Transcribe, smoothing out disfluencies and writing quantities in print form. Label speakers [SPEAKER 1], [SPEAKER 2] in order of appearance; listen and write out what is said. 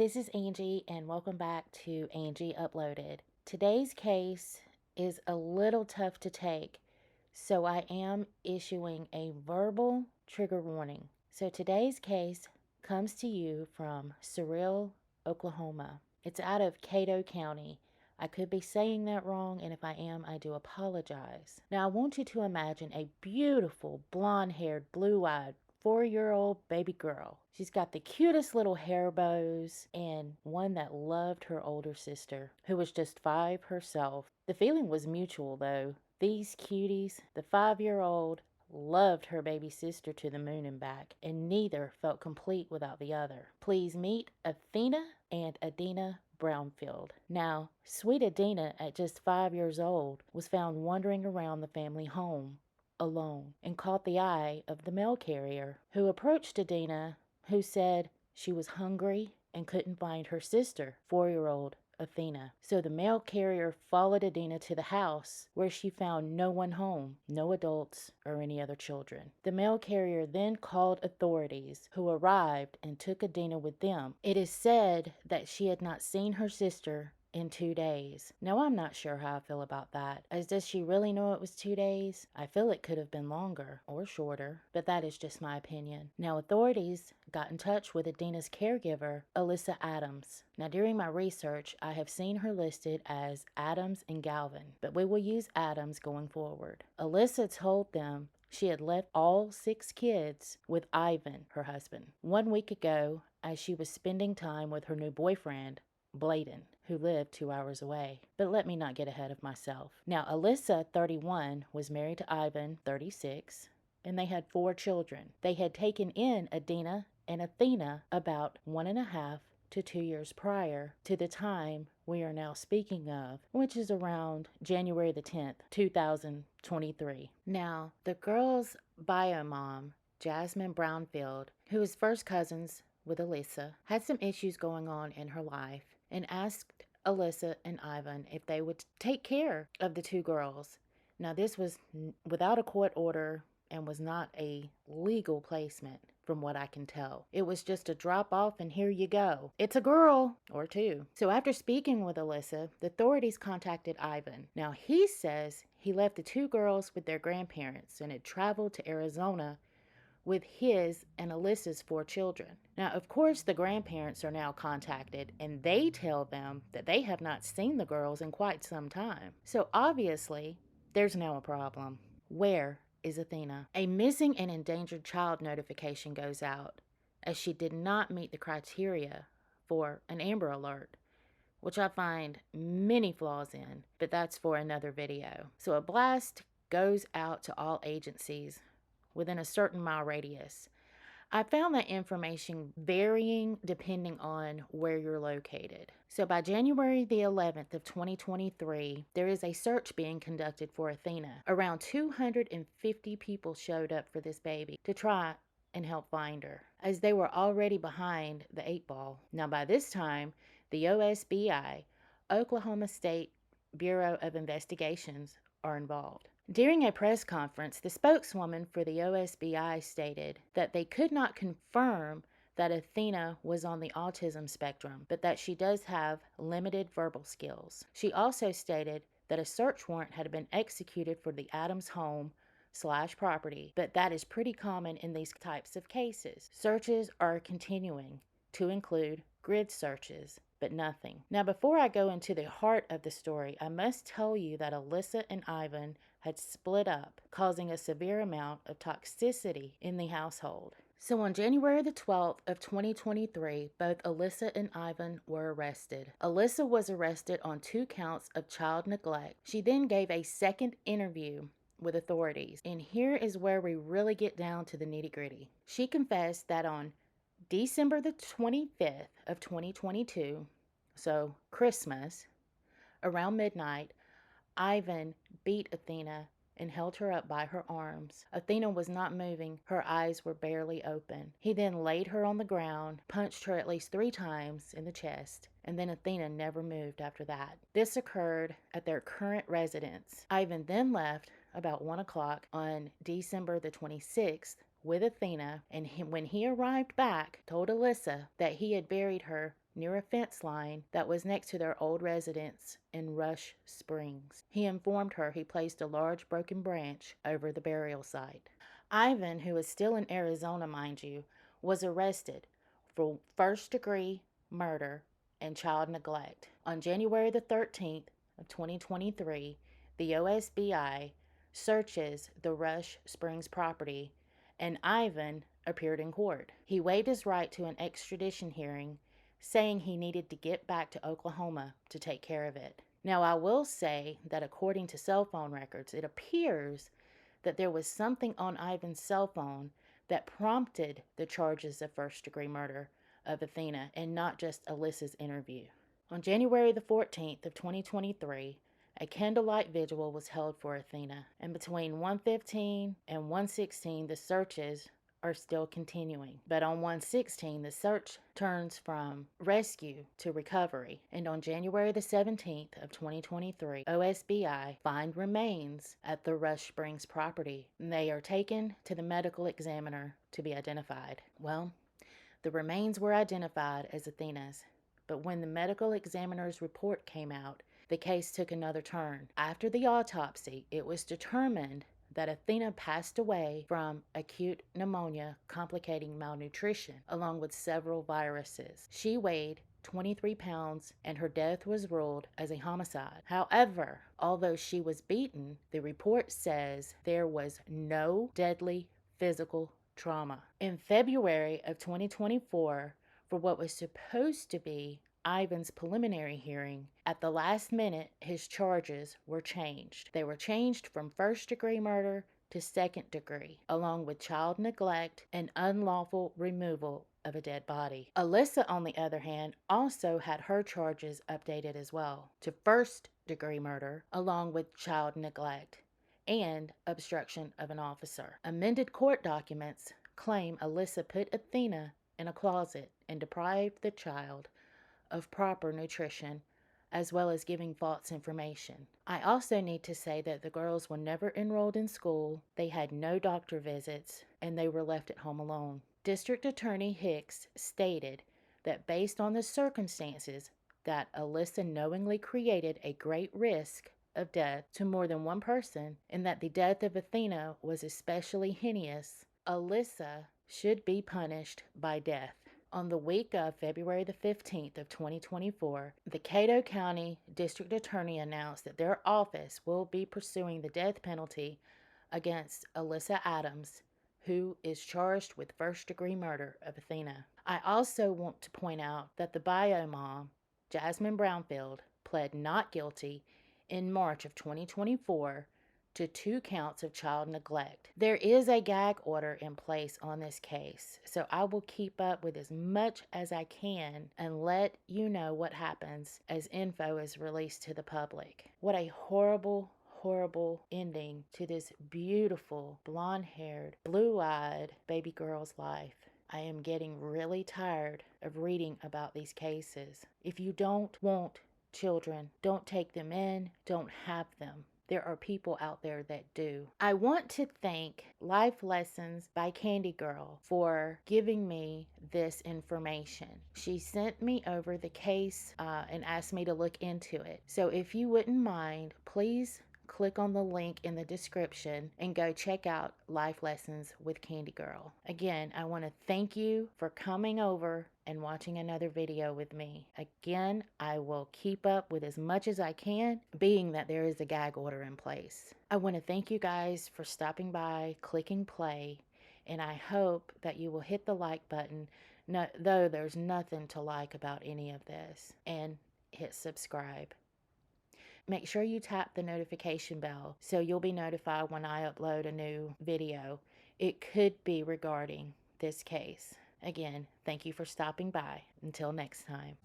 [SPEAKER 1] this is Angie, and welcome back to Angie Uploaded. Today's case is a little tough to take, so I am issuing a verbal trigger warning. So today's case comes to you from Surreal, Oklahoma. It's out of Cato County. I could be saying that wrong, and if I am, I do apologize. Now, I want you to imagine a beautiful, blonde-haired, blue-eyed, 4-year-old baby girl. She's got the cutest little hair bows and one that loved her older sister, who was just 5 herself. The feeling was mutual, though. These cuties, the 5-year-old loved her baby sister to the moon and back, and neither felt complete without the other. Please meet Athena and Athena Brownfield. Now, sweet Athena, at just 5 years old, was found wandering around the family home alone and caught the eye of the mail carrier, who approached Athena, who said she was hungry and couldn't find her sister, 4-year-old Athena. So the mail carrier followed Athena to the house, where she found no one home, no adults or any other children. The mail carrier then called authorities, who arrived and took Athena with them. It is said that she had not seen her sister in 2 days. Now, I'm not sure how I feel about that. As does she really know it was 2 days? I feel it could have been longer or shorter, but that is just my opinion. Now, authorities got in touch with Athena's caregiver, Alyssa Adams. Now, during my research, I have seen her listed as Adams and Galvin, but we will use Adams going forward. Alyssa told them she had left all 6 kids with Ivan, her husband, 1 week ago, as she was spending time with her new boyfriend, Bladen, who lived 2 hours away. But let me not get ahead of myself. Now, Alyssa, 31, was married to Ivan, 36, and they had 4 children. They had taken in Athena and Athena about 1.5 to 2 years prior to the time we are now speaking of, which is around January the 10th, 2023. Now, the girl's bio mom, Jasmine Brownfield, who is first cousins with Alyssa, had some issues going on in her life and asked Alyssa and Ivan if they would take care of the 2 girls. Now, this was without a court order and was not a legal placement, from what I can tell. It was just a drop off and here you go. It's a girl or 2. So after speaking with Alyssa, the authorities contacted Ivan. Now, he says he left the 2 girls with their grandparents and had traveled to Arizona with his and Alyssa's 4 children. Now, of course, the grandparents are now contacted, and they tell them that they have not seen the girls in quite some time. So obviously, there's now a problem. Where is Athena? A missing and endangered child notification goes out, as she did not meet the criteria for an Amber Alert, which I find many flaws in, but that's for another video. So a blast goes out to all agencies within a certain mile radius. I found that information varying depending on where you're located. So by January the 11th of 2023, there is a search being conducted for Athena. Around 250 people showed up for this baby to try and help find her, as they were already behind the 8 ball. Now, by this time, the OSBI, Oklahoma State Bureau of Investigations, are involved. During a press conference, the spokeswoman for the OSBI stated that they could not confirm that Athena was on the autism spectrum, but that she does have limited verbal skills. She also stated that a search warrant had been executed for the Adams home/property, but that is pretty common in these types of cases. Searches are continuing to include grid searches, but nothing. Now, before I go into the heart of the story, I must tell you that Alyssa and Ivan had split up, causing a severe amount of toxicity in the household. So on January the 12th of 2023, both Alyssa and Ivan were arrested. Alyssa was arrested on 2 counts of child neglect. She then gave a second interview with authorities, and here is where we really get down to the nitty-gritty. She confessed that on December the 25th of 2022, so Christmas, around midnight, Ivan beat Athena and held her up by her arms. Athena was not moving. Her eyes were barely open. He then laid her on the ground, punched her at least 3 times in the chest, and then Athena never moved after that. This occurred at their current residence. Ivan then left about 1 o'clock on December the 26th with Athena, and when he arrived back, told Alyssa that he had buried her near a fence line that was next to their old residence in Rush Springs. He informed her he placed a large broken branch over the burial site. Ivan, who is still in Arizona, mind you, was arrested for first-degree murder and child neglect. On January the 13th of 2023, the OSBI searches the Rush Springs property, and Ivan appeared in court. He waived his right to an extradition hearing, saying he needed to get back to Oklahoma to take care of it. Now, I will say that according to cell phone records, it appears that there was something on Ivan's cell phone that prompted the charges of first-degree murder of Athena and not just Alyssa's interview. On January the 14th of 2023, a candlelight vigil was held for Athena, and between 1:15 and 1:16 the searches are still continuing. But on 1:16 the search turns from rescue to recovery, and on January the 17th of 2023, OSBI find remains at the Rush Springs property. They are taken to the medical examiner to be identified. Well, the remains were identified as Athena's, but when the medical examiner's report came out, the case took another turn. After the autopsy, it was determined that Athena passed away from acute pneumonia complicating malnutrition, along with several viruses. She weighed 23 pounds, and her death was ruled as a homicide. However, although she was beaten, the report says there was no deadly physical trauma. In February of 2024, for what was supposed to be Ivan's preliminary hearing, at the last minute, his charges were changed. They were changed from first-degree murder to second-degree, along with child neglect and unlawful removal of a dead body. Alyssa, on the other hand, also had her charges updated as well to first-degree murder, along with child neglect and obstruction of an officer. Amended court documents claim Alyssa put Athena in a closet and deprived the child of proper nutrition, as well as giving false information. I also need to say that the girls were never enrolled in school, they had no doctor visits, and they were left at home alone. District Attorney Hicks stated that based on the circumstances that Alyssa knowingly created a great risk of death to more than one person, and that the death of Athena was especially heinous, Alyssa should be punished by death. On the week of February the 15th of 2024, the Caddo County District Attorney announced that their office will be pursuing the death penalty against Alyssa Adams, who is charged with first-degree murder of Athena. I also want to point out that the bio mom, Jasmine Brownfield, pled not guilty in March of 2024 to 2 counts of child neglect. There is a gag order in place on this case, so I will keep up with as much as I can and let you know what happens as info is released to the public. What a horrible, horrible ending to this beautiful, blonde-haired, blue-eyed baby girl's life. I am getting really tired of reading about these cases. If you don't want children, don't take them in, don't have them. There are people out there that do. I want to thank Life Lessons by Candy Girl for giving me this information. She sent me over the case and asked me to look into it. So if you wouldn't mind, please click on the link in the description and go check out Life Lessons with Candy Girl. Again, I want to thank you for coming over and watching another video with me. Again, I will keep up with as much as I can, being that there is a gag order in place. I want to thank you guys for stopping by, clicking play, and I hope that you will hit the like button, though there's nothing to like about any of this, and hit subscribe. Make sure you tap the notification bell so you'll be notified when I upload a new video. It could be regarding this case. Again, thank you for stopping by. Until next time.